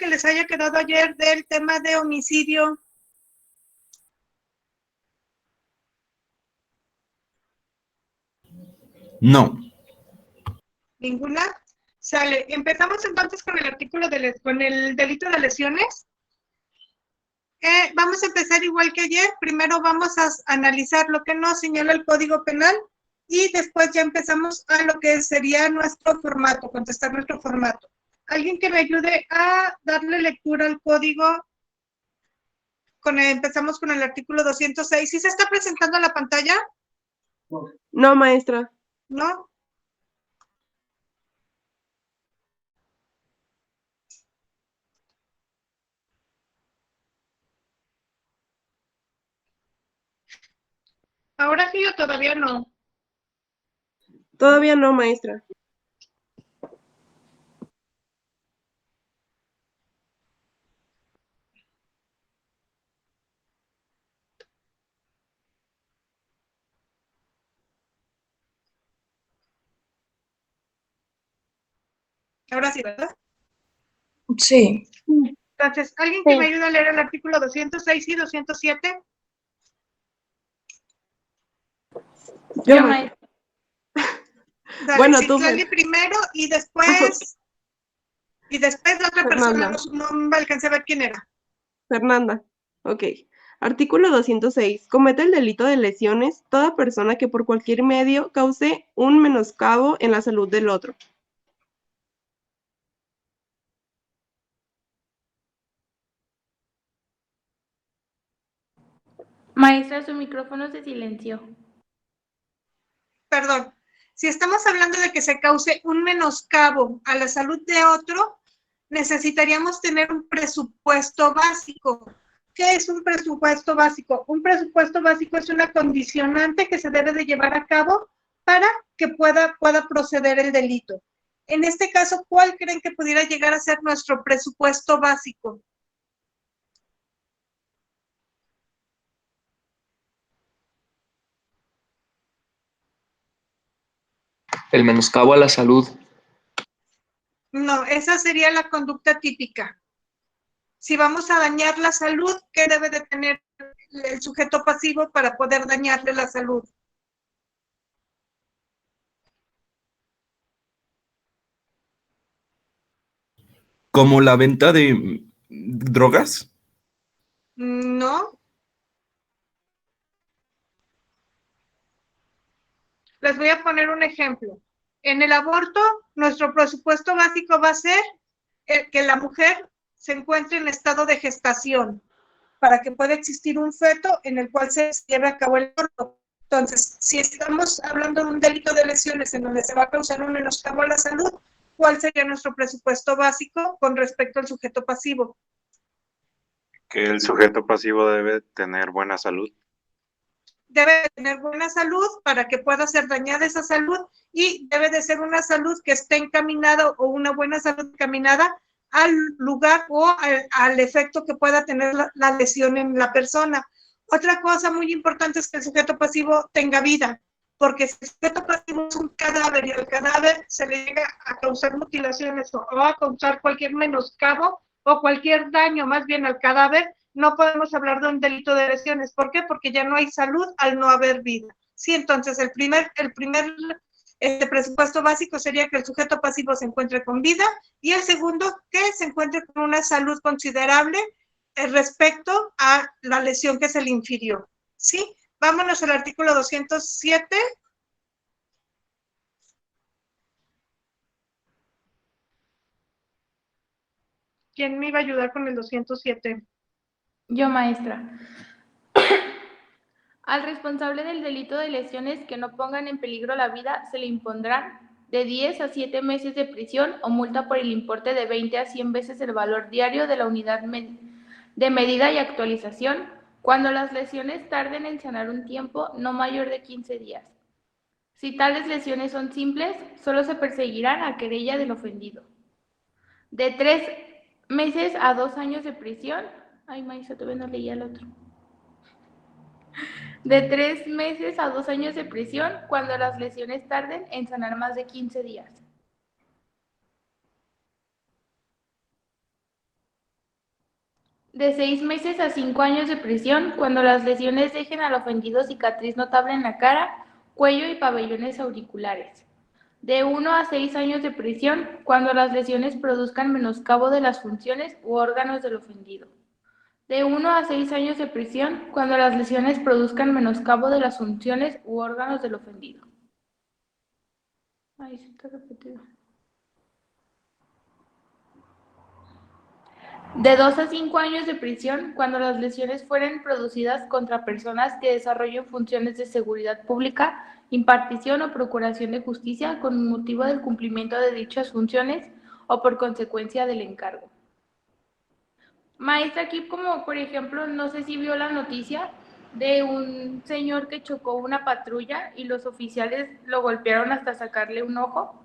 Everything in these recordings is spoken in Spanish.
les haya quedado ayer del tema de homicidio? No. ¿Ninguna? Sale. Empezamos entonces con el artículo con el delito de lesiones. Vamos a empezar igual que ayer. Primero vamos a analizar lo que nos señala el Código Penal y después ya empezamos a lo que sería nuestro formato, contestar nuestro formato. ¿Alguien que me ayude a darle lectura al código? Empezamos con el artículo 206. ¿Sí se está presentando en la pantalla? No, maestra. ¿No? ¿Ahora sí o todavía no? Todavía no, maestra. Ahora sí, ¿verdad? Sí. Entonces, ¿alguien que me ayude a leer el artículo 206 y 207? Yo, maestra. Bueno, Citlali primero y después la otra persona, no me alcancé a ver quién era. Fernanda. Ok. Artículo 206. Comete el delito de lesiones toda persona que por cualquier medio cause un menoscabo en la salud del otro. Maestra, su micrófono se silenció. Perdón. Si estamos hablando de que se cause un menoscabo a la salud de otro, necesitaríamos tener un presupuesto básico. ¿Qué es un presupuesto básico? Un presupuesto básico es una condicionante que se debe de llevar a cabo para que pueda proceder el delito. En este caso, ¿cuál creen que pudiera llegar a ser nuestro presupuesto básico? El menoscabo a la salud. No, esa sería la conducta típica. Si vamos a dañar la salud, ¿qué debe de tener el sujeto pasivo para poder dañarle la salud? ¿Como la venta de drogas? No. Les voy a poner un ejemplo. En el aborto, nuestro presupuesto básico va a ser que la mujer se encuentre en estado de gestación para que pueda existir un feto en el cual se lleve a cabo el aborto. Entonces, si estamos hablando de un delito de lesiones en donde se va a causar un menoscabo a la salud, ¿cuál sería nuestro presupuesto básico con respecto al sujeto pasivo? Que el sujeto pasivo debe tener buena salud. Debe tener buena salud para que pueda ser dañada esa salud y debe de ser una salud que esté encaminada o una buena salud encaminada al lugar o al efecto que pueda tener la lesión en la persona. Otra cosa muy importante es que el sujeto pasivo tenga vida, porque si el sujeto pasivo es un cadáver y al cadáver se le llega a causar mutilaciones o a causar cualquier menoscabo o cualquier daño más bien al cadáver, no podemos hablar de un delito de lesiones. ¿Por qué? Porque ya no hay salud al no haber vida. Sí, entonces el primer presupuesto básico sería que el sujeto pasivo se encuentre con vida y el segundo, que se encuentre con una salud considerable respecto a la lesión que se le infirió. ¿Sí? Vámonos al artículo 207. ¿Quién me iba a ayudar con el 207? Yo, maestra. Al responsable del delito de lesiones que no pongan en peligro la vida se le impondrán de 10 a 7 meses de prisión o multa por el importe de 20 a 100 veces el valor diario de la unidad de medida y actualización cuando las lesiones tarden en sanar un tiempo no mayor de 15 días. Si tales lesiones son simples, solo se perseguirán a querella del ofendido. De 3 meses a 2 años de prisión. Ay, maestra, todavía no leía el otro. De 3 meses a 2 años de prisión cuando las lesiones tarden en sanar más de 15 días. De 6 meses a 5 años de prisión cuando las lesiones dejen al ofendido cicatriz notable en la cara, cuello y pabellones auriculares. De 1 a 6 años de prisión cuando las lesiones produzcan menoscabo de las funciones u órganos del ofendido. De 1 a 6 años de prisión cuando las lesiones produzcan menoscabo de las funciones u órganos del ofendido. Ahí se está repetido. De 2 a 5 años de prisión cuando las lesiones fueren producidas contra personas que desarrollen funciones de seguridad pública, impartición o procuración de justicia con motivo del cumplimiento de dichas funciones o por consecuencia del encargo. Maestra, aquí como por ejemplo, no sé si vio la noticia de un señor que chocó una patrulla y los oficiales lo golpearon hasta sacarle un ojo.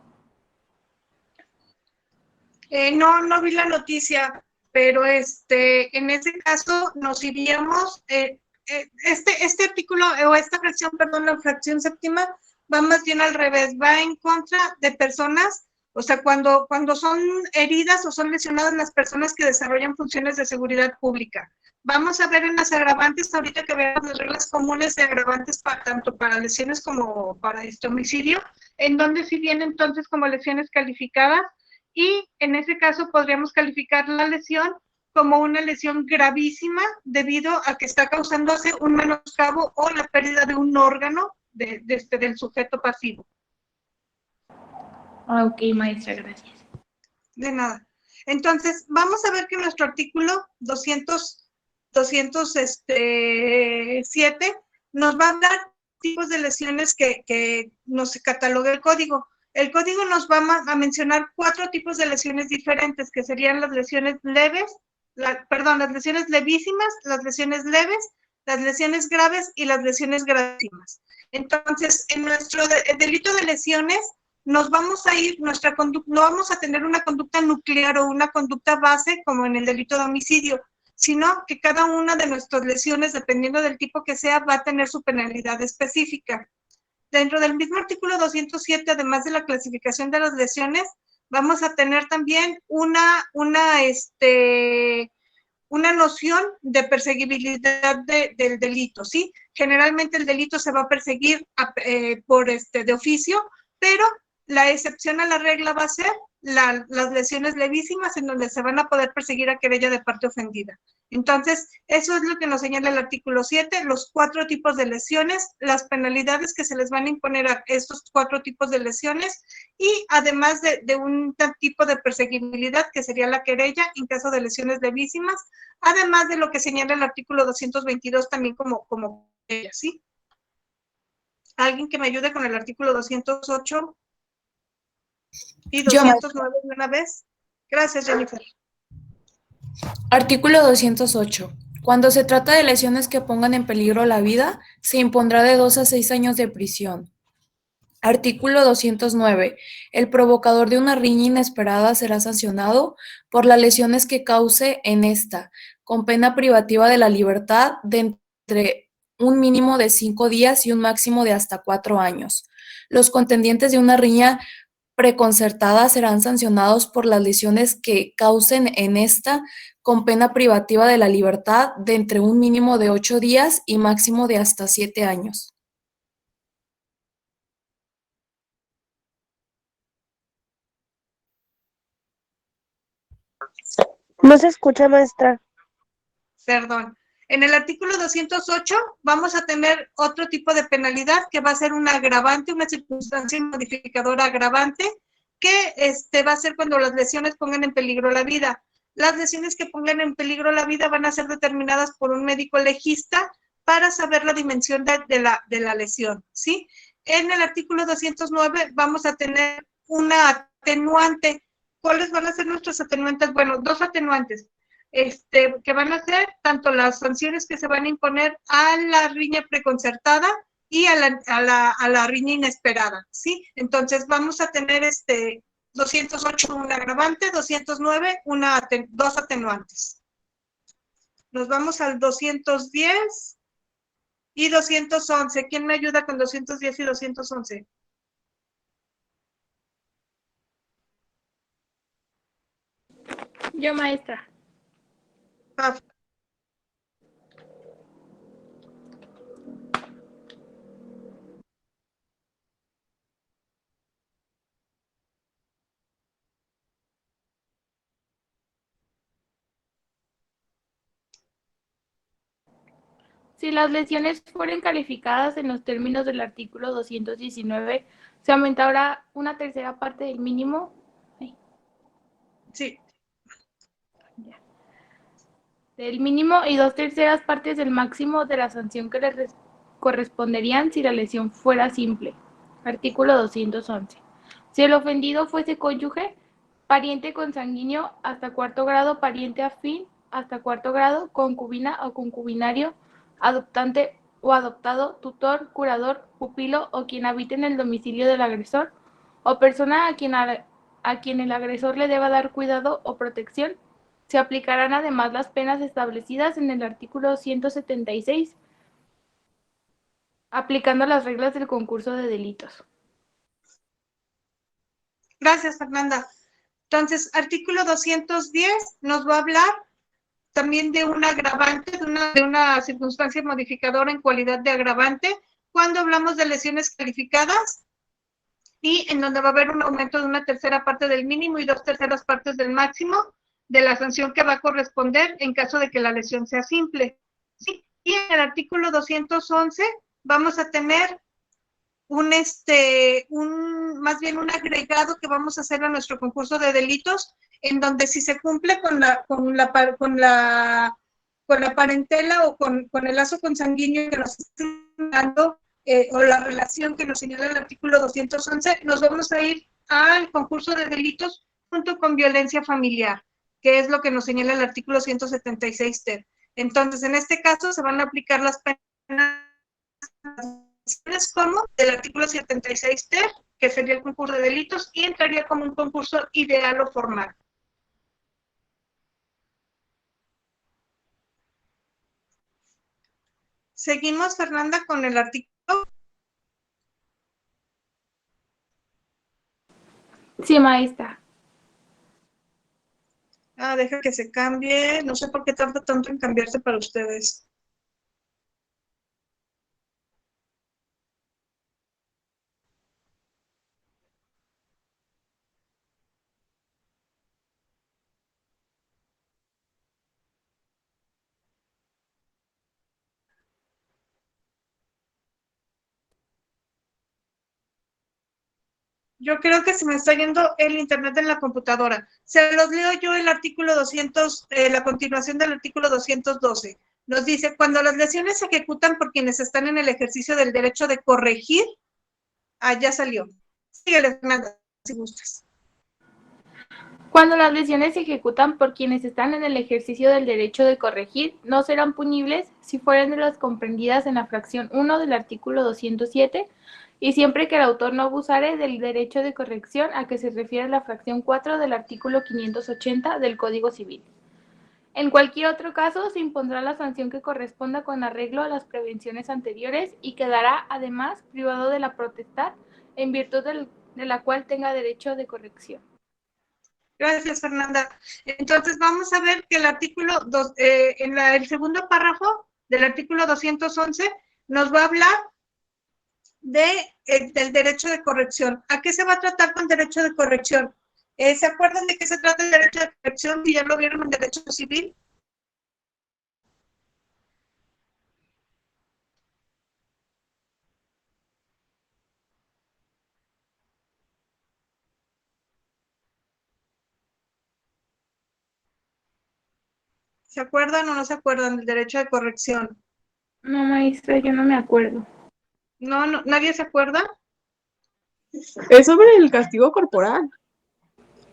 No vi la noticia, pero en ese caso nos iríamos, este artículo o esta fracción, perdón, la fracción séptima, va más bien al revés, va en contra de personas, o sea, cuando son heridas o son lesionadas las personas que desarrollan funciones de seguridad pública. Vamos a ver en las agravantes, ahorita que veamos las reglas comunes de agravantes tanto para lesiones como para homicidio, en donde sí viene entonces como lesiones calificadas, y en ese caso podríamos calificar la lesión como una lesión gravísima debido a que está causándose un menoscabo o la pérdida de un órgano del sujeto pasivo. Ok, maestra, gracias. De nada. Entonces, vamos a ver que nuestro artículo 207 nos va a dar tipos de lesiones que nos cataloga el código. El código nos va a mencionar 4 tipos de lesiones diferentes, que serían las lesiones leves, las lesiones levísimas, las lesiones leves, las lesiones graves y las lesiones gravísimas. Entonces, en nuestro delito de lesiones, nos vamos a ir, no vamos a tener una conducta nuclear o una conducta base como en el delito de homicidio, sino que cada una de nuestras lesiones, dependiendo del tipo que sea, va a tener su penalidad específica. Dentro del mismo artículo 207, además de la clasificación de las lesiones, vamos a tener también una noción de perseguibilidad del delito, ¿sí? Generalmente el delito se va a perseguir de oficio, pero la excepción a la regla va a ser las lesiones levísimas en donde se van a poder perseguir a querella de parte ofendida. Entonces, eso es lo que nos señala el artículo 7, los 4 tipos de lesiones, las penalidades que se les van a imponer a estos 4 tipos de lesiones y además de un tipo de perseguibilidad que sería la querella en caso de lesiones levísimas, además de lo que señala el artículo 222 también como querella, ¿sí? ¿Alguien que me ayude con el artículo 208 y 209 de una vez? Gracias, Jennifer. Artículo 208. Cuando se trata de lesiones que pongan en peligro la vida, se impondrá de 2 a 6 años de prisión. Artículo 209. El provocador de una riña inesperada será sancionado por las lesiones que cause en esta, con pena privativa de la libertad de entre un mínimo de 5 días y un máximo de hasta 4 años. Los contendientes de una riña preconcertada serán sancionados por las lesiones que causen en esta, con pena privativa de la libertad de entre un mínimo de 8 días y máximo de hasta 7 años. No se escucha, maestra. Perdón. En el artículo 208 vamos a tener otro tipo de penalidad que va a ser un agravante, una circunstancia modificadora agravante, que va a ser cuando las lesiones pongan en peligro la vida. Las lesiones que pongan en peligro la vida van a ser determinadas por un médico legista para saber la dimensión de la lesión, ¿sí? En el artículo 209 vamos a tener una atenuante. ¿Cuáles van a ser nuestros atenuantes? Bueno, 2 atenuantes. Que van a ser tanto las sanciones que se van a imponer a la riña preconcertada y a la riña inesperada, ¿sí? Entonces vamos a tener 208 un agravante, 209 dos atenuantes. Nos vamos al 210 y 211. ¿Quién me ayuda con 210 y 211? Yo, maestra. Si las lesiones fueren calificadas en los términos del artículo 219, se aumentará una tercera parte del mínimo. Sí. Del mínimo y 2/3 partes del máximo de la sanción que le corresponderían si la lesión fuera simple. Artículo 211. Si el ofendido fuese cónyuge, pariente consanguíneo hasta 4º grado, pariente afín hasta 4º grado, concubina o concubinario, adoptante o adoptado, tutor, curador, pupilo o quien habite en el domicilio del agresor, o persona a quien el agresor le deba dar cuidado o protección, se aplicarán además las penas establecidas en el artículo 176, aplicando las reglas del concurso de delitos. Gracias, Fernanda. Entonces, artículo 210 nos va a hablar también de un agravante, de una circunstancia modificadora en cualidad de agravante, cuando hablamos de lesiones calificadas y en donde va a haber un aumento de una tercera parte del mínimo y 2/3 partes del máximo de la sanción que va a corresponder en caso de que la lesión sea simple. ¿Sí? Y en el artículo 211 vamos a tener más bien un agregado que vamos a hacer a nuestro concurso de delitos, en donde si se cumple con la parentela o con el lazo consanguíneo que nos está dando, o la relación que nos señala el artículo 211, nos vamos a ir al concurso de delitos junto con violencia familiar, que es lo que nos señala el artículo 176 ter. Entonces, en este caso se van a aplicar las penas como del artículo 76 ter, que sería el concurso de delitos, y entraría como un concurso ideal o formal. Seguimos, Fernanda, con el artículo. Sí, maestra. Deja que se cambie. No sé por qué tarda tanto en cambiarse para ustedes. Yo creo que se me está yendo el internet en la computadora. Se los leo yo el artículo 200, la continuación del artículo 212. Nos dice, cuando las lesiones se ejecutan por quienes están en el ejercicio del derecho de corregir, ya salió. Síguele, Fernanda, si gustas. Cuando las lesiones se ejecutan por quienes están en el ejercicio del derecho de corregir, no serán punibles si fueren de las comprendidas en la fracción 1 del artículo 207 y siempre que el autor no abusare del derecho de corrección a que se refiere la fracción 4 del artículo 580 del Código Civil. En cualquier otro caso, se impondrá la sanción que corresponda con arreglo a las prevenciones anteriores y quedará, además, privado de la potestad en virtud de la cual tenga derecho de corrección. Gracias, Fernanda. Entonces, vamos a ver que el artículo, el segundo párrafo del artículo 211 nos va a hablar del derecho de corrección. ¿A qué se va a tratar con derecho de corrección? ¿Se acuerdan de qué se trata el derecho de corrección si ya lo vieron en derecho civil? ¿Se acuerdan o no se acuerdan del derecho de corrección? No, maestra, yo no me acuerdo. No, ¿nadie se acuerda? Es sobre el castigo corporal.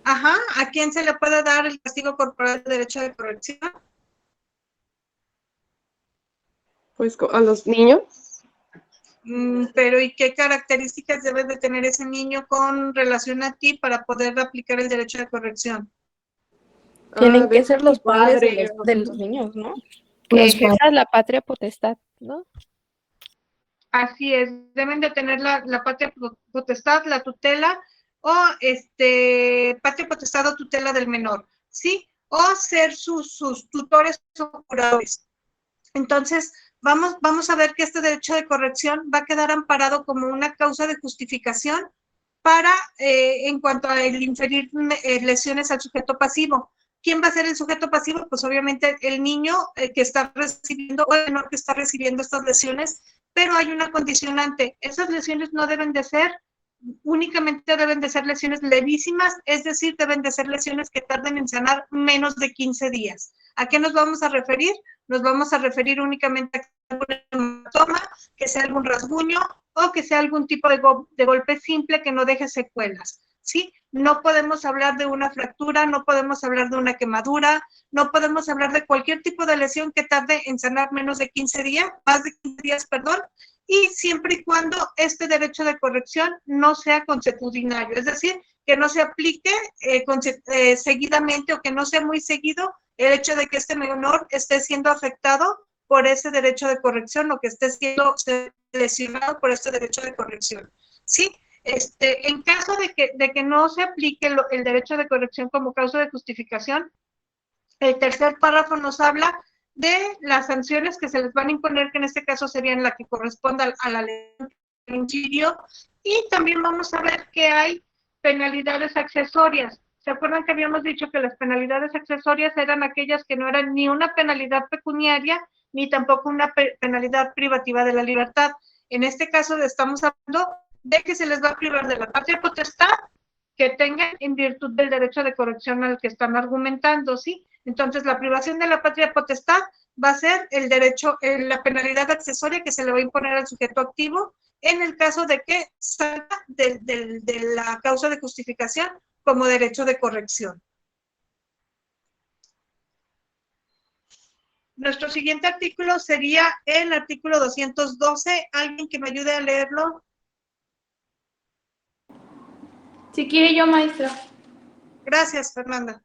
Ajá, ¿a quién se le puede dar el castigo corporal de derecho de corrección? Pues a los niños. Pero ¿y qué características debe de tener ese niño con relación a ti para poder aplicar el derecho de corrección? Tienen que ser los padres padres de los niños, ¿no? Los Que ejerzan la patria potestad, ¿no? Así es, deben de tener la patria potestad, la tutela, o patria potestad o tutela del menor, ¿sí? O ser sus tutores o curadores. Entonces, vamos a ver que este derecho de corrección va a quedar amparado como una causa de justificación para, en cuanto a el inferir lesiones al sujeto pasivo. ¿Quién va a ser el sujeto pasivo? Pues obviamente el niño que está recibiendo o el menor que está recibiendo estas lesiones, pero hay una condicionante. Esas lesiones no deben de ser, únicamente deben de ser lesiones levísimas, es decir, deben de ser lesiones que tarden en sanar menos de 15 días. ¿A qué nos vamos a referir? Nos vamos a referir únicamente a algún hematoma, que sea algún rasguño o que sea algún tipo de golpe simple que no deje secuelas, ¿sí? No podemos hablar de una fractura, no podemos hablar de una quemadura, no podemos hablar de cualquier tipo de lesión que tarde en sanar menos de 15 días, más de 15 días, perdón, y siempre y cuando este derecho de corrección no sea consuetudinario, es decir, que no se aplique seguidamente o que no sea muy seguido el hecho de que este menor esté siendo afectado por ese derecho de corrección o que esté siendo lesionado por este derecho de corrección, ¿sí? En caso de que no se aplique el derecho de corrección como causa de justificación, el tercer párrafo nos habla de las sanciones que se les van a imponer, que en este caso serían la que corresponda a la ley de homicidio, y también vamos a ver que hay penalidades accesorias. ¿Se acuerdan que habíamos dicho que las penalidades accesorias eran aquellas que no eran ni una penalidad pecuniaria, ni tampoco una penalidad privativa de la libertad? En este caso estamos hablando de que se les va a privar de la patria potestad que tengan en virtud del derecho de corrección al que están argumentando, ¿sí? Entonces, la privación de la patria potestad va a ser el derecho, la penalidad accesoria que se le va a imponer al sujeto activo en el caso de que salga de la causa de justificación como derecho de corrección. Nuestro siguiente artículo sería el artículo 212. ¿Alguien que me ayude a leerlo? Si quiere yo, maestra. Gracias, Fernanda.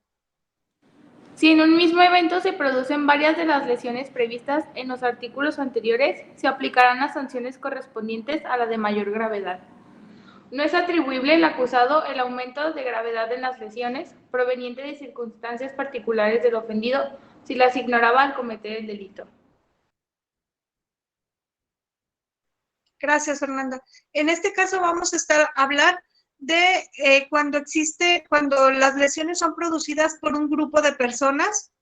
Si en un mismo evento se producen varias de las lesiones previstas en los artículos anteriores, se aplicarán las sanciones correspondientes a la de mayor gravedad. No es atribuible al acusado el aumento de gravedad en las lesiones proveniente de circunstancias particulares del ofendido si las ignoraba al cometer el delito. Gracias, Fernanda. En este caso vamos a hablar de cuando las lesiones son producidas por un grupo de personas.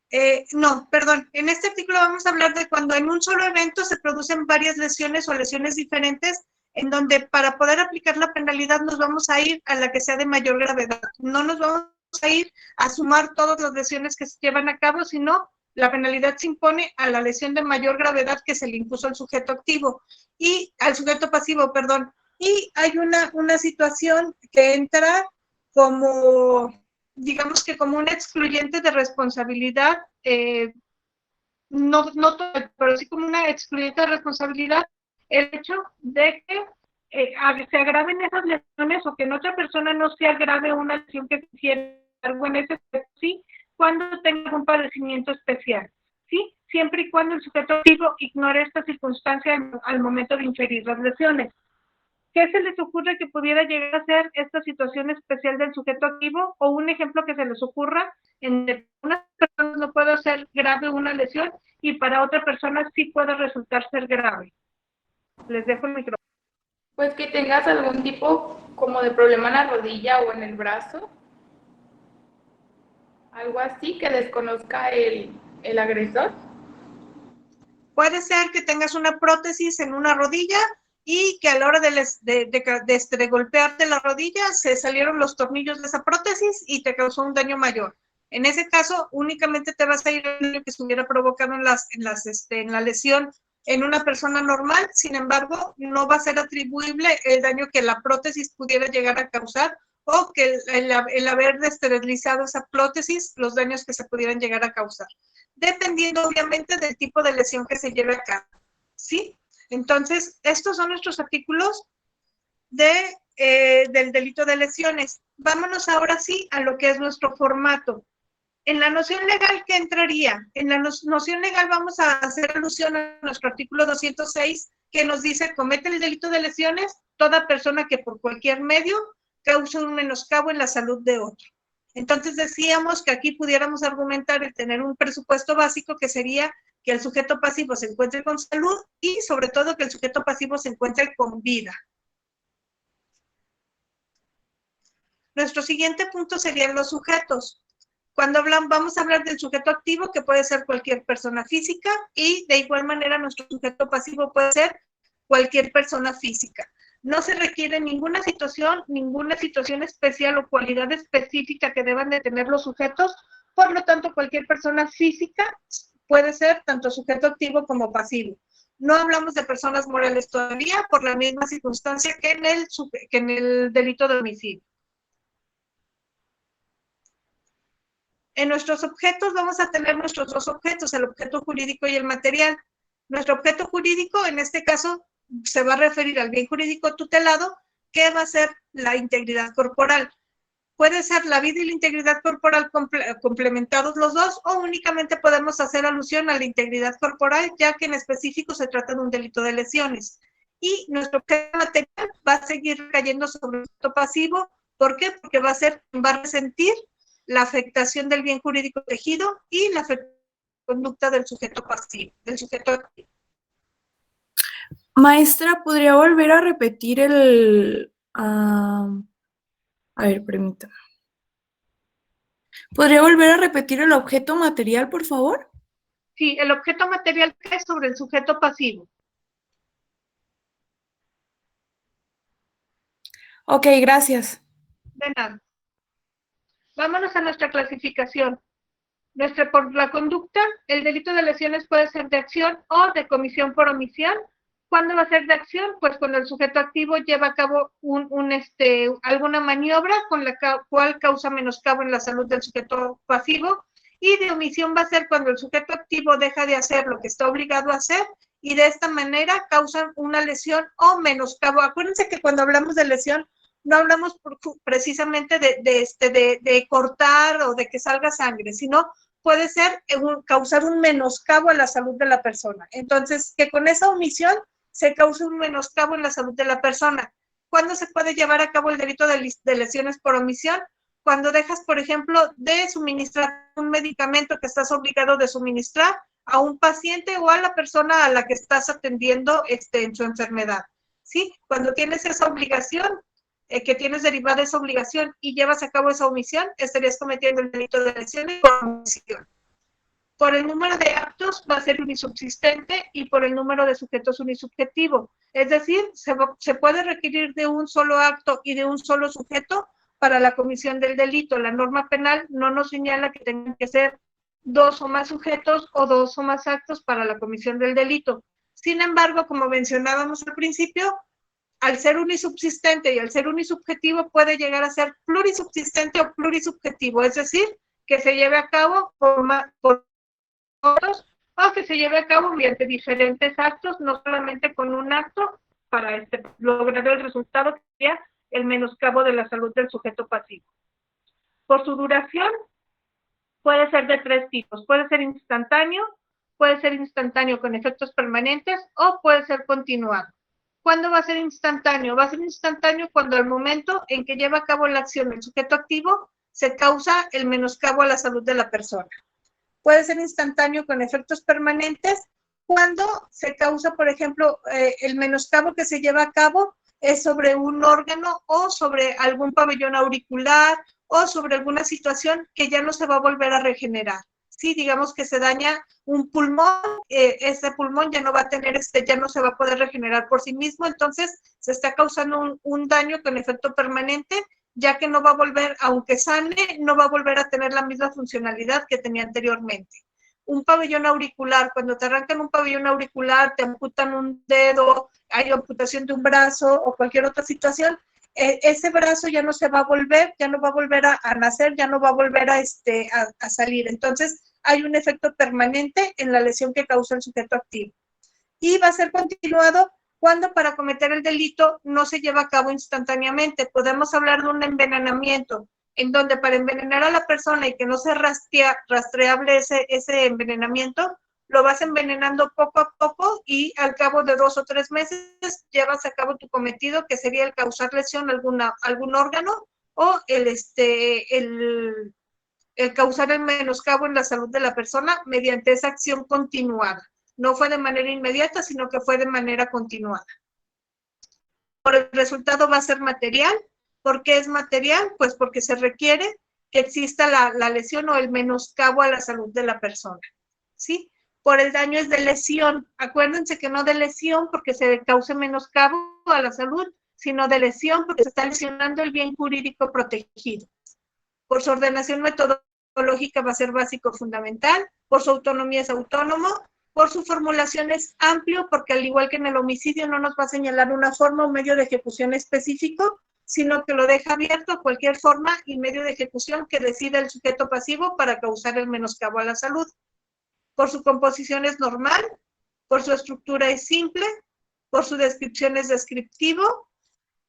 En este artículo vamos a hablar de cuando en un solo evento se producen varias lesiones o lesiones diferentes, en donde para poder aplicar la penalidad nos vamos a ir a la que sea de mayor gravedad. No nos vamos a ir a sumar todas las lesiones que se llevan a cabo, sino la penalidad se impone a la lesión de mayor gravedad que se le impuso al sujeto activo y al sujeto pasivo, perdón. Y hay una situación que entra como, digamos que como un excluyente de responsabilidad, no pero sí como una excluyente de responsabilidad, el hecho de que se agraven esas lesiones o que en otra persona no se agrave una lesión que se hiciera algo en ese sí, cuando tenga un padecimiento especial, ¿sí? Siempre y cuando el sujeto activo ignore esta circunstancia al momento de inferir las lesiones. ¿Qué se les ocurre que pudiera llegar a ser esta situación especial del sujeto activo? O un ejemplo que se les ocurra, en unas personas no puede ser grave una lesión y para otra persona sí puede resultar ser grave. Les dejo el micrófono. Pues que tengas algún tipo como de problema en la rodilla o en el brazo. Algo así que desconozca el agresor. Puede ser que tengas una prótesis en una rodilla y que a la hora de golpearte la rodilla se salieron los tornillos de esa prótesis y te causó un daño mayor. En ese caso, únicamente te vas a ir al daño que estuviera provocado en la lesión en una persona normal. Sin embargo, no va a ser atribuible el daño que la prótesis pudiera llegar a causar o que el haber esterilizado esa prótesis, los daños que se pudieran llegar a causar, dependiendo obviamente del tipo de lesión que se lleve a cabo, ¿sí? Entonces, estos son nuestros artículos del delito de lesiones. Vámonos ahora sí a lo que es nuestro formato. En la noción legal, ¿qué entraría? En la noción legal vamos a hacer alusión a nuestro artículo 206, que nos dice, comete el delito de lesiones toda persona que por cualquier medio cause un menoscabo en la salud de otro. Entonces decíamos que aquí pudiéramos argumentar el tener un presupuesto básico que sería que el sujeto pasivo se encuentre con salud y sobre todo que el sujeto pasivo se encuentre con vida. Nuestro siguiente punto serían los sujetos. Cuando vamos a hablar del sujeto activo, que puede ser cualquier persona física, y de igual manera nuestro sujeto pasivo puede ser cualquier persona física. No se requiere ninguna situación especial o cualidad específica que deban de tener los sujetos, por lo tanto, cualquier persona física puede ser tanto sujeto activo como pasivo. No hablamos de personas morales todavía por la misma circunstancia que en el delito de homicidio. En nuestros objetos vamos a tener nuestros dos objetos, el objeto jurídico y el material. Nuestro objeto jurídico, en este caso, se va a referir al bien jurídico tutelado, que va a ser la integridad corporal. Puede ser la vida y la integridad corporal complementados los dos, o únicamente podemos hacer alusión a la integridad corporal, ya que en específico se trata de un delito de lesiones. Y nuestro objeto material va a seguir cayendo sobre el objeto pasivo. ¿Por qué? Porque va a resentir la afectación del bien jurídico tejido y la conducta del sujeto pasivo, del sujeto activo. Maestra, ¿podría volver a repetir el... a ver, permítame. ¿Podría volver a repetir el objeto material, por favor? Sí, el objeto material cae sobre el sujeto pasivo. Ok, gracias. De nada. Vámonos a nuestra clasificación. Por la conducta, el delito de lesiones puede ser de acción o de comisión por omisión. ¿Cuándo va a ser de acción? Pues cuando el sujeto activo lleva a cabo alguna maniobra con la cual causa menoscabo en la salud del sujeto pasivo, y de omisión va a ser cuando el sujeto activo deja de hacer lo que está obligado a hacer y de esta manera causan una lesión o menoscabo. Acuérdense que cuando hablamos de lesión no hablamos precisamente de cortar o de que salga sangre, sino puede ser causar un menoscabo a la salud de la persona. Entonces, que con esa omisión se cause un menoscabo en la salud de la persona. ¿Cuándo se puede llevar a cabo el delito de lesiones por omisión? Cuando dejas, por ejemplo, de suministrar un medicamento que estás obligado de suministrar a un paciente o a la persona a la que estás atendiendo en su enfermedad. ¿Sí? Cuando tienes esa obligación, que tienes derivada esa obligación y llevas a cabo esa omisión, estarías cometiendo el delito de lesiones por omisión. Por el número de actos va a ser unisubsistente y por el número de sujetos unisubjetivo. Es decir, se puede requerir de un solo acto y de un solo sujeto para la comisión del delito. La norma penal no nos señala que tengan que ser 2 o más sujetos o 2 o más actos para la comisión del delito. Sin embargo, como mencionábamos al principio, al ser unisubsistente y al ser unisubjetivo puede llegar a ser plurisubsistente o plurisubjetivo, es decir, que se lleve a cabo por otros o que se lleve a cabo mediante diferentes actos, no solamente con un acto para lograr el resultado que sería el menoscabo de la salud del sujeto pasivo. Por su duración puede ser de 3 tipos, puede ser instantáneo con efectos permanentes o puede ser continuado. ¿Cuándo va a ser instantáneo? Va a ser instantáneo cuando al momento en que lleva a cabo la acción el sujeto activo se causa el menoscabo a la salud de la persona. Puede ser instantáneo con efectos permanentes cuando se causa, por ejemplo, el menoscabo que se lleva a cabo es sobre un órgano o sobre algún pabellón auricular o sobre alguna situación que ya no se va a volver a regenerar. Sí, digamos que se daña un pulmón, ese pulmón ya no va a tener, ya no se va a poder regenerar por sí mismo, entonces se está causando un daño con efecto permanente, ya que no va a volver, aunque sane, no va a volver a tener la misma funcionalidad que tenía anteriormente. Un pabellón auricular, cuando te arrancan un pabellón auricular, te amputan un dedo, hay amputación de un brazo o cualquier otra situación, ese brazo ya no se va a volver, ya no va a volver a nacer, ya no va a volver a salir. Entonces, hay un efecto permanente en la lesión que causa el sujeto activo. Y va a ser continuado cuando para cometer el delito no se lleva a cabo instantáneamente. Podemos hablar de un envenenamiento, en donde para envenenar a la persona y que no sea rastreable ese envenenamiento, lo vas envenenando poco a poco y al cabo de 2 o 3 meses llevas a cabo tu cometido, que sería el causar lesión a algún órgano o el causar el menoscabo en la salud de la persona mediante esa acción continuada. No fue de manera inmediata, sino que fue de manera continuada. Por el resultado va a ser material. ¿Por qué es material? Pues porque se requiere que exista la lesión o el menoscabo a la salud de la persona, ¿sí? Por el daño es de lesión. Acuérdense que no de lesión porque se cause menoscabo a la salud, sino de lesión porque se está lesionando el bien jurídico protegido. Por su ordenación metodológica va a ser básico fundamental, por su autonomía es autónomo, por su formulación es amplio, porque al igual que en el homicidio no nos va a señalar una forma o medio de ejecución específico, sino que lo deja abierto a cualquier forma y medio de ejecución que decida el sujeto pasivo para causar el menoscabo a la salud. Por su composición es normal, por su estructura es simple, por su descripción es descriptivo,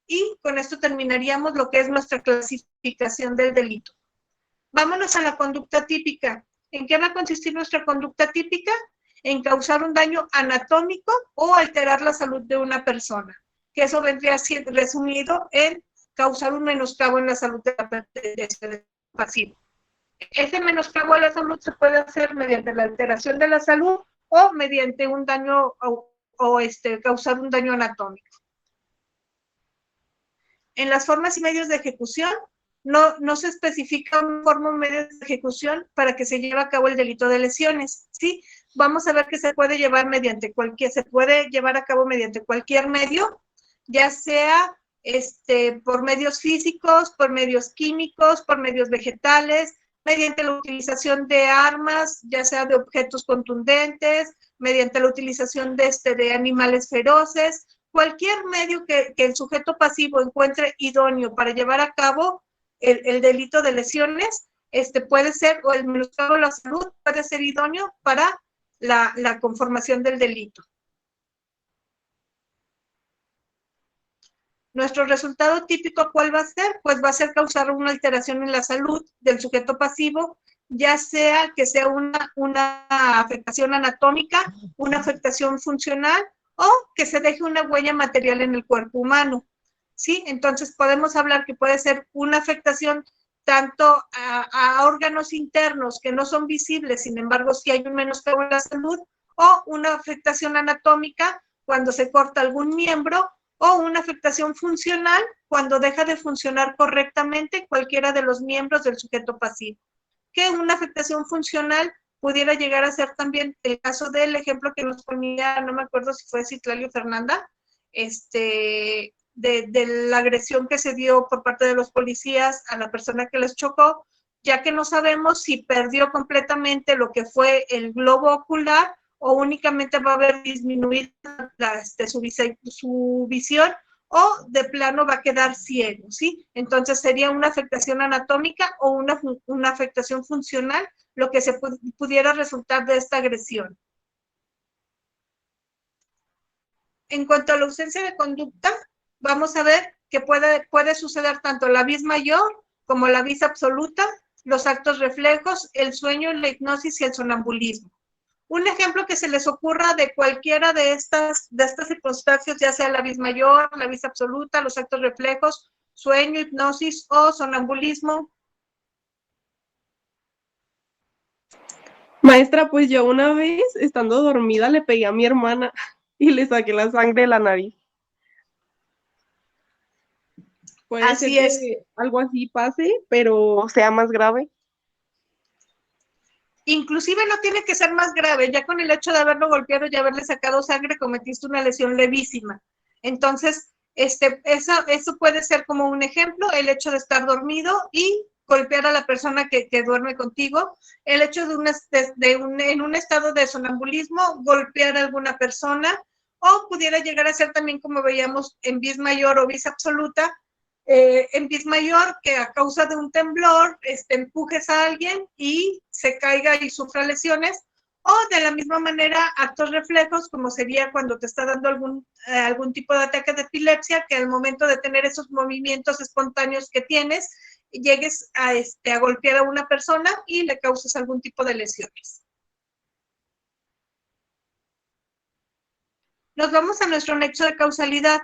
y con esto terminaríamos lo que es nuestra clasificación del delito. Vámonos a la conducta típica. ¿En qué va a consistir nuestra conducta típica? En causar un daño anatómico o alterar la salud de una persona, que eso vendría siendo resumido en causar un menoscabo en la salud de la persona pasiva. Ese menoscabo a la salud se puede hacer mediante la alteración de la salud o mediante un daño causar un daño anatómico. En las formas y medios de ejecución, no se especifica una forma o medio de ejecución para que se lleve a cabo el delito de lesiones, ¿sí? Vamos a ver que se puede llevar a cabo mediante cualquier medio, ya sea por medios físicos, por medios químicos, por medios vegetales, mediante la utilización de armas, ya sea de objetos contundentes, mediante la utilización de animales feroces, cualquier medio que el sujeto pasivo encuentre idóneo para llevar a cabo el delito de lesiones, puede ser, o el menoscabo a la salud puede ser idóneo para la conformación del delito. Nuestro resultado típico, ¿cuál va a ser? Pues va a ser causar una alteración en la salud del sujeto pasivo, ya sea que sea una afectación anatómica, una afectación funcional, o que se deje una huella material en el cuerpo humano, ¿sí? Entonces podemos hablar que puede ser una afectación tanto a órganos internos que no son visibles, sin embargo sí hay un menoscabo en la salud, o una afectación anatómica cuando se corta algún miembro, o una afectación funcional cuando deja de funcionar correctamente cualquiera de los miembros del sujeto pasivo. Que una afectación funcional pudiera llegar a ser también el caso del ejemplo que nos ponía, no me acuerdo si fue Citlali Fernanda, de la agresión que se dio por parte de los policías a la persona que les chocó, ya que no sabemos si perdió completamente lo que fue el globo ocular o únicamente va a haber disminuido su visión, o de plano va a quedar ciego, ¿sí? Entonces sería una afectación anatómica o una afectación funcional lo que se pudiera resultar de esta agresión. En cuanto a la ausencia de conducta, vamos a ver que puede suceder tanto la vis mayor como la vis absoluta, los actos reflejos, el sueño, la hipnosis y el sonambulismo. Un ejemplo que se les ocurra de cualquiera de estas circunstancias, ya sea la vis mayor, la vis absoluta, los actos reflejos, sueño, hipnosis o sonambulismo. Maestra, pues yo una vez, estando dormida, le pegué a mi hermana y le saqué la sangre de la nariz. Puede ser que algo así pase, pero sea más grave. Inclusive no tiene que ser más grave, ya con el hecho de haberlo golpeado y haberle sacado sangre, cometiste una lesión levísima. Entonces, eso puede ser como un ejemplo, el hecho de estar dormido y golpear a la persona que duerme contigo, el hecho en un estado de sonambulismo, golpear a alguna persona, o pudiera llegar a ser también, como veíamos, en vis mayor o vis absoluta, en vis mayor, que a causa de un temblor empujes a alguien y se caiga y sufra lesiones, o de la misma manera actos reflejos, como sería cuando te está dando algún tipo de ataque de epilepsia, que al momento de tener esos movimientos espontáneos que tienes, llegues a golpear a una persona y le causes algún tipo de lesiones. Nos vamos a nuestro nexo de causalidad.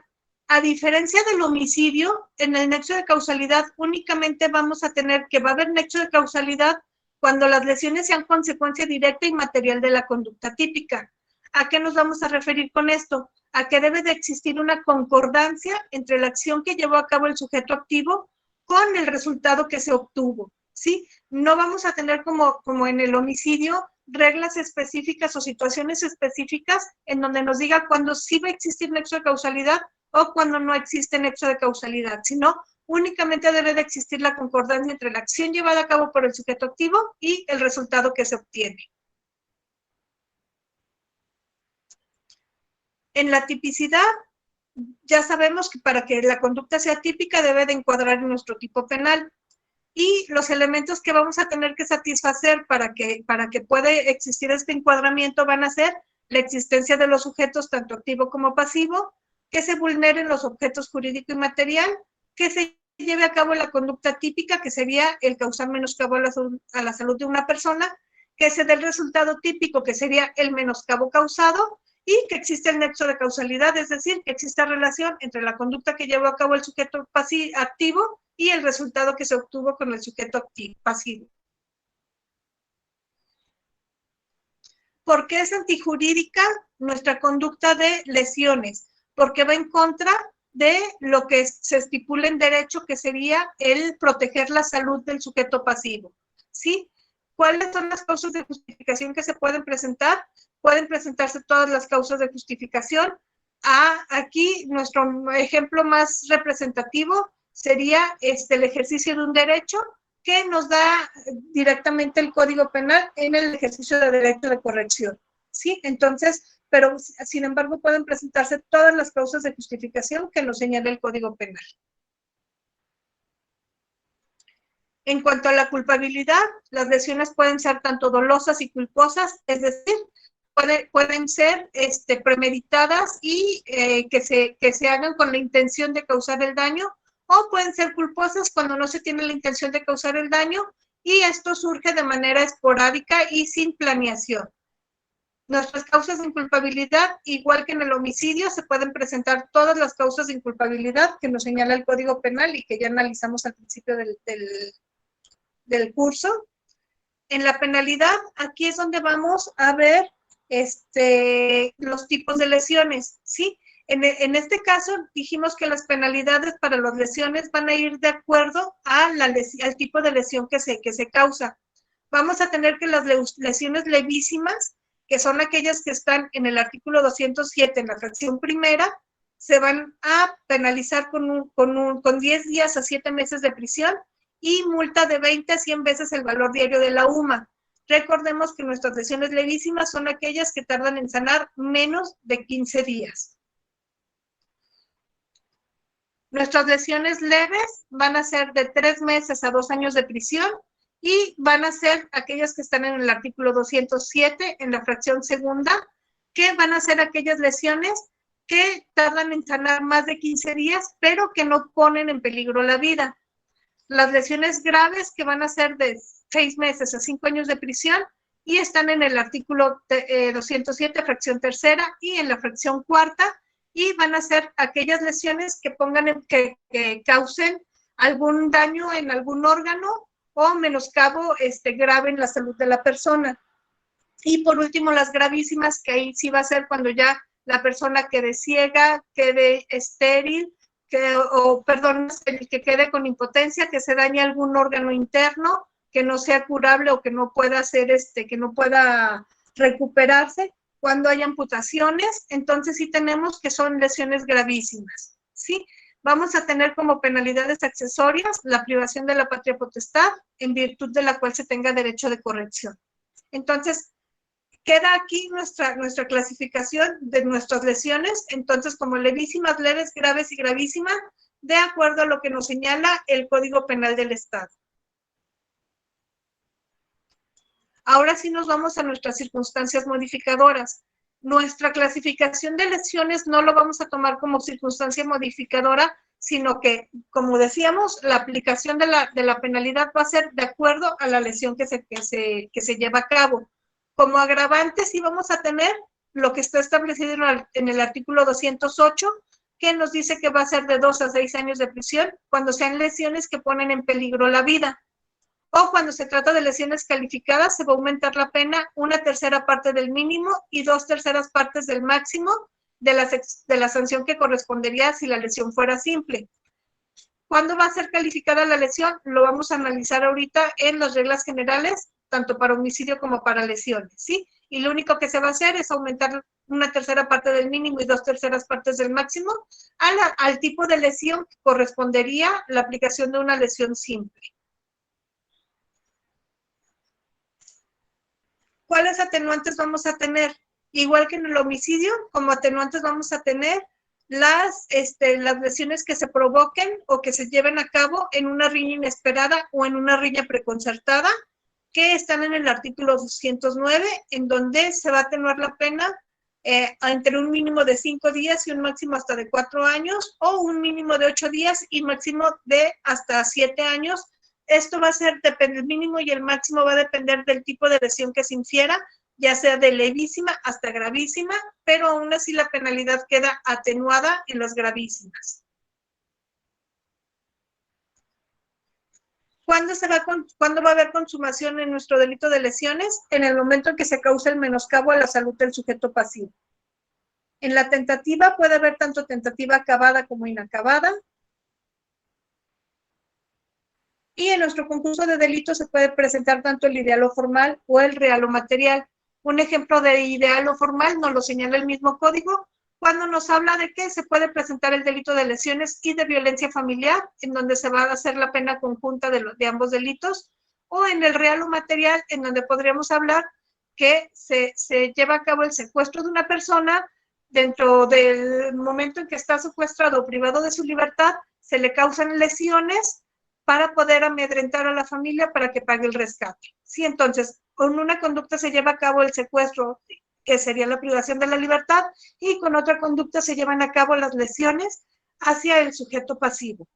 A diferencia del homicidio, en el nexo de causalidad únicamente vamos a tener que va a haber nexo de causalidad cuando las lesiones sean consecuencia directa y material de la conducta típica. ¿A qué nos vamos a referir con esto? A que debe de existir una concordancia entre la acción que llevó a cabo el sujeto activo con el resultado que se obtuvo, ¿sí? No vamos a tener como en el homicidio reglas específicas o situaciones específicas en donde nos diga cuándo sí va a existir nexo de causalidad o cuando no existe nexo de causalidad, sino únicamente debe de existir la concordancia entre la acción llevada a cabo por el sujeto activo y el resultado que se obtiene. En la tipicidad, ya sabemos que para que la conducta sea típica debe de encuadrar en nuestro tipo penal. Y los elementos que vamos a tener que satisfacer para que pueda existir este encuadramiento van a ser la existencia de los sujetos, tanto activo como pasivo, que se vulneren los objetos jurídico y material, que se lleve a cabo la conducta típica, que sería el causar menoscabo a la salud de una persona, que se dé el resultado típico, que sería el menoscabo causado, y que existe el nexo de causalidad, es decir, que existe relación entre la conducta que llevó a cabo el sujeto activo y el resultado que se obtuvo con el sujeto pasivo. ¿Por qué es antijurídica nuestra conducta de lesiones? Porque va en contra de lo que se estipula en derecho, que sería el proteger la salud del sujeto pasivo, ¿sí? ¿Cuáles son las causas de justificación que se pueden presentar? Pueden presentarse todas las causas de justificación. Aquí nuestro ejemplo más representativo sería el ejercicio de un derecho que nos da directamente el Código Penal en el ejercicio de derecho de corrección, ¿sí? Entonces, pero sin embargo pueden presentarse todas las causas de justificación que nos señala el Código Penal. En cuanto a la culpabilidad, las lesiones pueden ser tanto dolosas y culposas, es decir, pueden ser premeditadas y que se hagan con la intención de causar el daño, o pueden ser culposas cuando no se tiene la intención de causar el daño y esto surge de manera esporádica y sin planeación. Nuestras causas de inculpabilidad, igual que en el homicidio, se pueden presentar todas las causas de inculpabilidad que nos señala el Código Penal y que ya analizamos al principio del curso. En la penalidad, aquí es donde vamos a ver los tipos de lesiones, ¿sí? En este caso, dijimos que las penalidades para las lesiones van a ir de acuerdo al tipo de lesión que se causa. Vamos a tener que las lesiones levísimas, que son aquellas que están en el artículo 207, en la fracción primera, se van a penalizar con 10 días a 7 meses de prisión y multa de 20 a 100 veces el valor diario de la UMA. Recordemos que nuestras lesiones levísimas son aquellas que tardan en sanar menos de 15 días. Nuestras lesiones leves van a ser de 3 meses a 2 años de prisión y van a ser aquellas que están en el artículo 207, en la fracción segunda, que van a ser aquellas lesiones que tardan en sanar más de 15 días, pero que no ponen en peligro la vida. Las lesiones graves, que van a ser de 6 meses a 5 años de prisión, y están en el artículo 207, fracción tercera, y en la fracción cuarta, y van a ser aquellas lesiones que que causen algún daño en algún órgano o menoscabo grave en la salud de la persona. Y por último, las gravísimas, que ahí sí va a ser cuando ya la persona quede ciega, quede estéril, que quede con impotencia, que se dañe algún órgano interno, que no sea curable o que no pueda que no pueda recuperarse. Cuando hay amputaciones, entonces sí tenemos que son lesiones gravísimas, ¿sí? Vamos a tener como penalidades accesorias la privación de la patria potestad, en virtud de la cual se tenga derecho de corrección. Entonces, queda aquí nuestra clasificación de nuestras lesiones, entonces como levísimas, leves, graves y gravísimas, de acuerdo a lo que nos señala el Código Penal del Estado. Ahora sí nos vamos a nuestras circunstancias modificadoras. Nuestra clasificación de lesiones no lo vamos a tomar como circunstancia modificadora, sino que, como decíamos, la aplicación de la penalidad va a ser de acuerdo a la lesión que se lleva a cabo. Como agravante sí vamos a tener lo que está establecido en el artículo 208, que nos dice que va a ser de 2 a 6 años de prisión cuando sean lesiones que ponen en peligro la vida. o cuando se trata de lesiones calificadas, se va a aumentar la pena 1/3 parte del mínimo y 2/3 partes del máximo de la sanción que correspondería si la lesión fuera simple. ¿Cuándo va a ser calificada la lesión? Lo vamos a analizar ahorita en las reglas generales, tanto para homicidio como para lesiones, ¿sí? Y lo único que se va a hacer es aumentar 1/3 parte del mínimo y 2/3 partes del máximo al tipo de lesión que correspondería la aplicación de una lesión simple. ¿Cuáles atenuantes vamos a tener? Igual que en el homicidio, como atenuantes vamos a tener las lesiones que se provoquen o que se lleven a cabo en una riña inesperada o en una riña preconcertada, que están en el artículo 209, en donde se va a atenuar la pena entre un mínimo de 5 días y un máximo hasta de 4 años, o un mínimo de 8 días y máximo de hasta 7 años. Esto va a ser, depende, el mínimo y el máximo va a depender del tipo de lesión que se infiera, ya sea de levísima hasta gravísima, pero aún así la penalidad queda atenuada en las gravísimas. ¿Cuándo va a haber consumación en nuestro delito de lesiones? En el momento en que se causa el menoscabo a la salud del sujeto pasivo. En la tentativa puede haber tanto tentativa acabada como inacabada. Y en nuestro concurso de delitos se puede presentar tanto el ideal o formal o el real o material. Un ejemplo de ideal o formal nos lo señala el mismo código cuando nos habla de que se puede presentar el delito de lesiones y de violencia familiar, en donde se va a hacer la pena conjunta de ambos delitos, o en el real o material, en donde podríamos hablar que se lleva a cabo el secuestro de una persona dentro del momento en que está secuestrado o privado de su libertad, se le causan lesiones para poder amedrentar a la familia para que pague el rescate. Sí, entonces, con una conducta se lleva a cabo el secuestro, que sería la privación de la libertad, y con otra conducta se llevan a cabo las lesiones hacia el sujeto pasivo.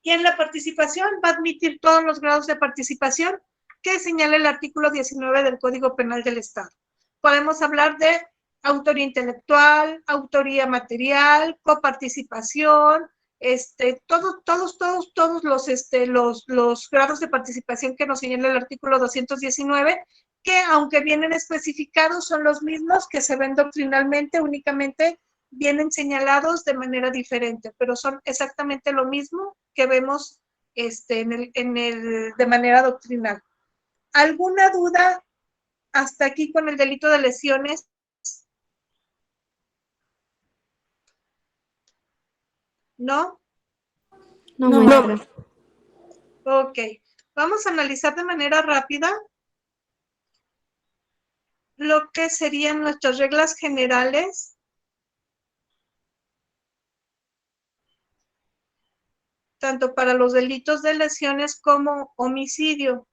Y en la participación va a admitir todos los grados de participación que señala el artículo 19 del Código Penal del Estado. Podemos hablar de autoría intelectual, autoría material, coparticipación, todos los grados de participación que nos señala el artículo 219, que aunque vienen especificados son los mismos que se ven doctrinalmente, únicamente vienen señalados de manera diferente, pero son exactamente lo mismo que vemos de manera doctrinal. ¿Alguna duda hasta aquí con el delito de lesiones? ¿No? No, maestra. Ok. Vamos a analizar de manera rápida lo que serían nuestras reglas generales tanto para los delitos de lesiones como homicidio.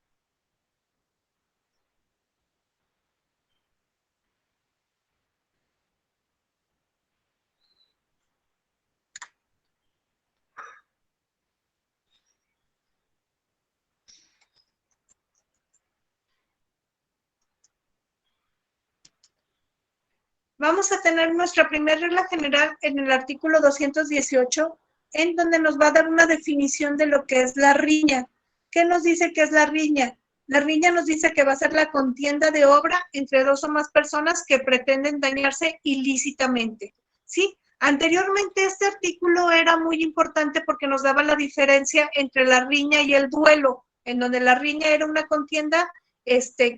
Vamos a tener nuestra primera regla general en el artículo 218, en donde nos va a dar una definición de lo que es la riña. ¿Qué nos dice que es la riña? La riña nos dice que va a ser la contienda de obra entre dos o más personas que pretenden dañarse ilícitamente, ¿sí? Anteriormente este artículo era muy importante porque nos daba la diferencia entre la riña y el duelo, en donde la riña era una contienda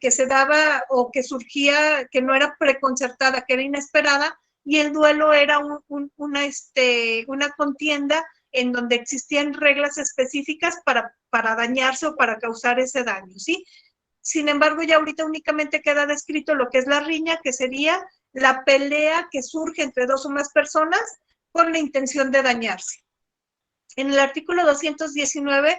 que se daba o que surgía, que no era preconcertada, que era inesperada, y el duelo era una contienda en donde existían reglas específicas para dañarse o para causar ese daño, ¿sí? Sin embargo, ya ahorita únicamente queda descrito lo que es la riña, que sería la pelea que surge entre dos o más personas con la intención de dañarse. En el artículo 219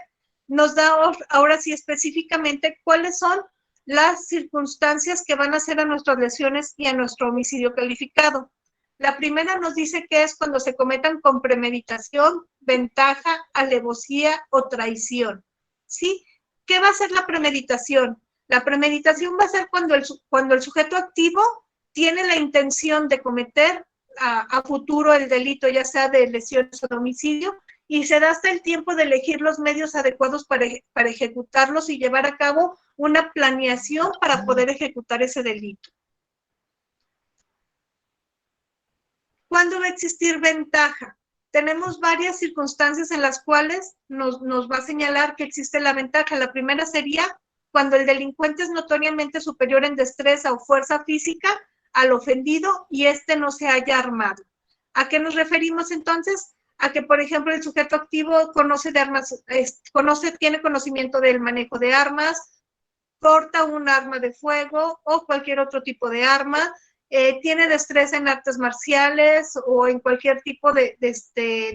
nos da ahora sí específicamente cuáles son las circunstancias que van a hacer a nuestras lesiones y a nuestro homicidio calificado. La primera nos dice que es cuando se cometan con premeditación, ventaja, alevosía o traición, ¿sí? ¿Qué va a ser la premeditación? La premeditación va a ser cuando el sujeto activo tiene la intención de cometer a futuro el delito, ya sea de lesiones o de homicidio, y se da hasta el tiempo de elegir los medios adecuados para ejecutarlos y llevar a cabo una planeación para poder ejecutar ese delito. ¿Cuándo va a existir ventaja? Tenemos varias circunstancias en las cuales nos va a señalar que existe la ventaja. La primera sería cuando el delincuente es notoriamente superior en destreza o fuerza física al ofendido y éste no se haya armado. ¿A qué nos referimos entonces? A que, por ejemplo, el sujeto activo conoce de armas, tiene conocimiento del manejo de armas, porta un arma de fuego o cualquier otro tipo de arma, tiene destreza en artes marciales o en cualquier tipo de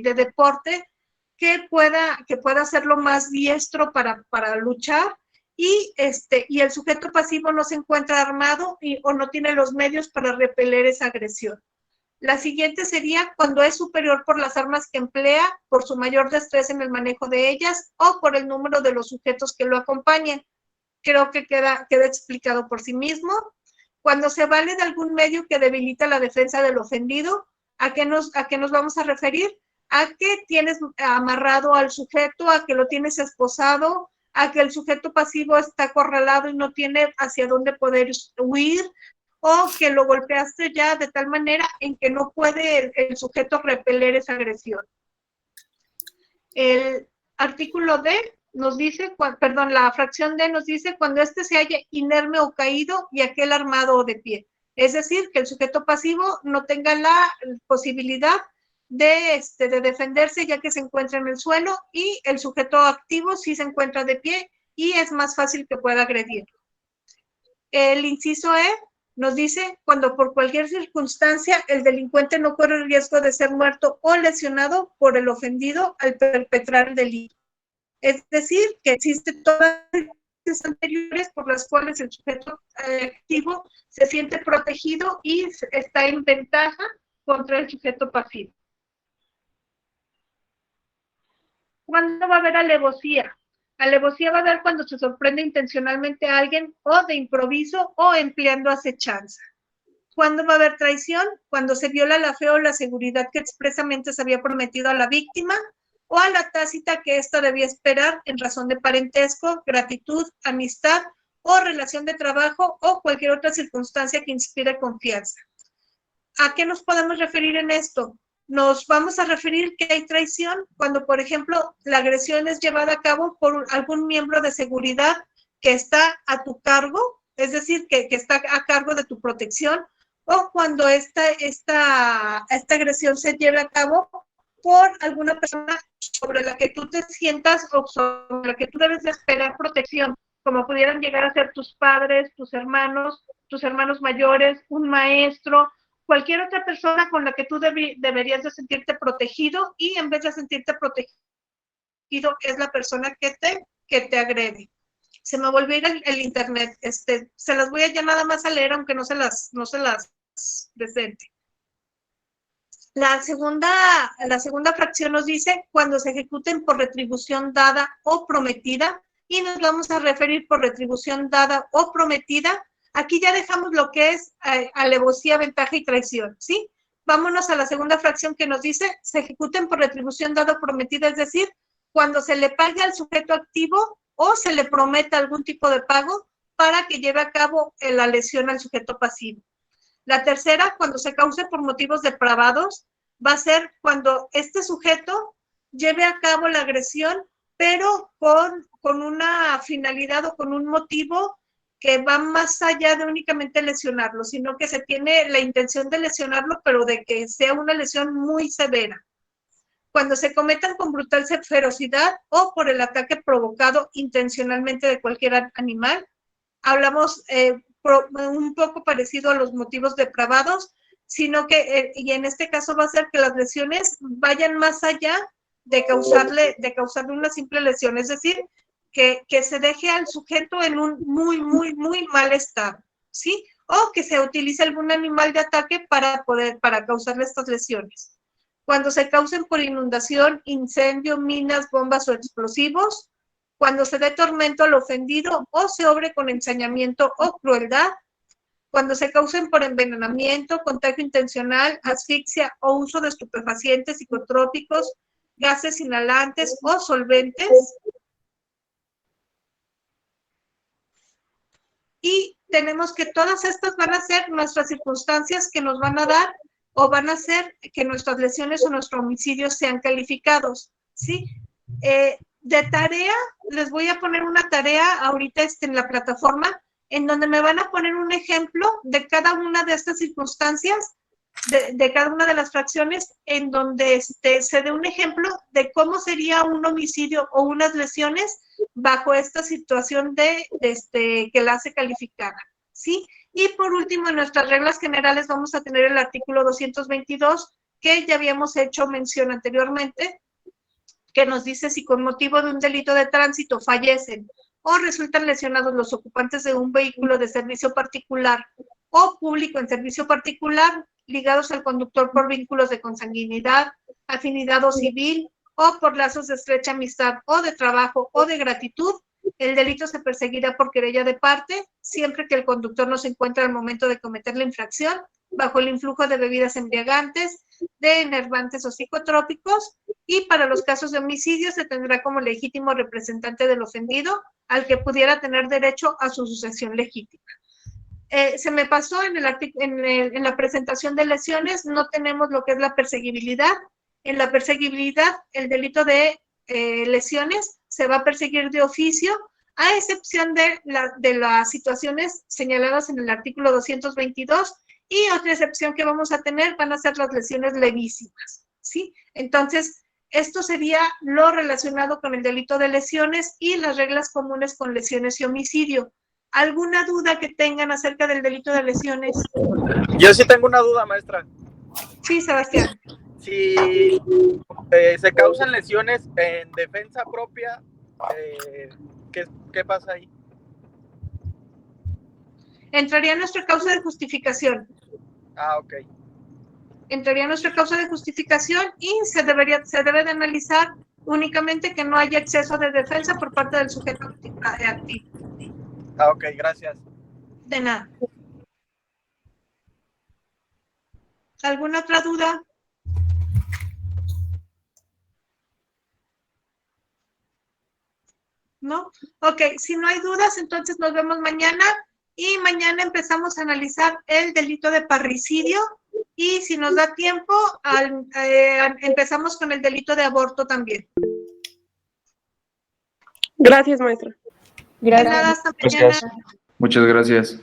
deporte que pueda hacerlo más diestro para luchar, y el sujeto pasivo no se encuentra armado o no tiene los medios para repeler esa agresión. La siguiente sería cuando es superior por las armas que emplea, por su mayor destreza en el manejo de ellas o por el número de los sujetos que lo acompañan. Creo que queda explicado por sí mismo. Cuando se vale de algún medio que debilita la defensa del ofendido, ¿a qué nos vamos a referir? A que tienes amarrado al sujeto, a que lo tienes esposado, a que el sujeto pasivo está acorralado y no tiene hacia dónde poder huir, o que lo golpeaste ya de tal manera en que no puede el sujeto repeler esa agresión. El artículo D nos dice, la fracción D nos dice cuando éste se halla inerme o caído y aquel armado o de pie. Es decir, que el sujeto pasivo no tenga la posibilidad de defenderse ya que se encuentra en el suelo, y el sujeto activo sí se encuentra de pie y es más fácil que pueda agredirlo. El inciso E nos dice cuando por cualquier circunstancia el delincuente no corre el riesgo de ser muerto o lesionado por el ofendido al perpetrar el delito. Es decir, que existen todas las anteriores por las cuales el sujeto activo se siente protegido y está en ventaja contra el sujeto pasivo. ¿Cuándo va a haber alevosía? Alevosía va a haber cuando se sorprende intencionalmente a alguien o de improviso o empleando acechanza. ¿Cuándo va a haber traición? Cuando se viola la fe o la seguridad que expresamente se había prometido a la víctima o a la tácita que ésta debía esperar en razón de parentesco, gratitud, amistad o relación de trabajo o cualquier otra circunstancia que inspire confianza. ¿A qué nos podemos referir en esto? Nos vamos a referir que hay traición cuando, por ejemplo, la agresión es llevada a cabo por algún miembro de seguridad que está a tu cargo, es decir, que está a cargo de tu protección, o cuando esta agresión se lleva a cabo por alguna persona sobre la que tú te sientas o sobre la que tú debes de esperar protección, como pudieran llegar a ser tus padres, tus hermanos mayores, un maestro, cualquier otra persona con la que tú deberías de sentirte protegido, y en vez de sentirte protegido es la persona que te agrede. Se me volvió a ir el internet, se las voy a ya nada más a leer, aunque no se las presente. La segunda fracción nos dice cuando se ejecuten por retribución dada o prometida, y nos vamos a referir por retribución dada o prometida. Aquí ya dejamos lo que es alevosía, ventaja y traición, ¿sí? Vámonos a la segunda fracción que nos dice se ejecuten por retribución dada o prometida, es decir, cuando se le pague al sujeto activo o se le prometa algún tipo de pago para que lleve a cabo la lesión al sujeto pasivo. La tercera, cuando se cause por motivos depravados, va a ser cuando este sujeto lleve a cabo la agresión, pero con una finalidad o con un motivo que va más allá de únicamente lesionarlo, sino que se tiene la intención de lesionarlo, pero de que sea una lesión muy severa. Cuando se cometan con brutal ferocidad o por el ataque provocado intencionalmente de cualquier animal, hablamos un poco parecido a los motivos depravados, sino que, y en este caso va a ser que las lesiones vayan más allá de causarle una simple lesión, es decir, que se deje al sujeto en un muy, muy, muy mal estado, ¿sí? O que se utilice algún animal de ataque para causarle estas lesiones. Cuando se causen por inundación, incendio, minas, bombas o explosivos, cuando se dé tormento al ofendido o se obre con ensañamiento o crueldad, cuando se causen por envenenamiento, contagio intencional, asfixia o uso de estupefacientes, psicotrópicos, gases inhalantes o solventes. Y tenemos que todas estas van a ser nuestras circunstancias que nos van a dar o van a hacer que nuestras lesiones o nuestros homicidios sean calificados, ¿sí? De tarea, les voy a poner una tarea ahorita en la plataforma en donde me van a poner un ejemplo de cada una de estas circunstancias, de cada una de las fracciones, en donde se dé un ejemplo de cómo sería un homicidio o unas lesiones bajo esta situación que la hace calificada, ¿sí? Y por último, en nuestras reglas generales vamos a tener el artículo 222, que ya habíamos hecho mención anteriormente, que nos dice si con motivo de un delito de tránsito fallecen o resultan lesionados los ocupantes de un vehículo de servicio particular o público en servicio particular, ligados al conductor por vínculos de consanguinidad, afinidad o civil, o por lazos de estrecha amistad o de trabajo o de gratitud, el delito se perseguirá por querella de parte, siempre que el conductor no se encuentre al momento de cometer la infracción bajo el influjo de bebidas embriagantes, de enervantes o psicotrópicos, y para los casos de homicidio se tendrá como legítimo representante del ofendido al que pudiera tener derecho a su sucesión legítima. Se me pasó en la presentación de lesiones, no tenemos lo que es la perseguibilidad. En la perseguibilidad, el delito de lesiones se va a perseguir de oficio, a excepción de las situaciones señaladas en el artículo 222, y otra excepción que vamos a tener van a ser las lesiones levísimas, ¿sí? Entonces, esto sería lo relacionado con el delito de lesiones y las reglas comunes con lesiones y homicidio. ¿Alguna duda que tengan acerca del delito de lesiones? Yo sí tengo una duda, maestra. Sí, Sebastián. Si se causan lesiones en defensa propia, ¿qué pasa ahí? Entraría nuestra causa de justificación. Ah, ok. Entraría nuestra causa de justificación y se debe de analizar únicamente que no haya exceso de defensa por parte del sujeto activo. Ah, ok, gracias. De nada. ¿Alguna otra duda? ¿No? Ok, si no hay dudas, entonces nos vemos mañana y mañana empezamos a analizar el delito de parricidio y si nos da tiempo, empezamos con el delito de aborto también. Gracias, maestra. De nada, hasta mañana. Muchas gracias.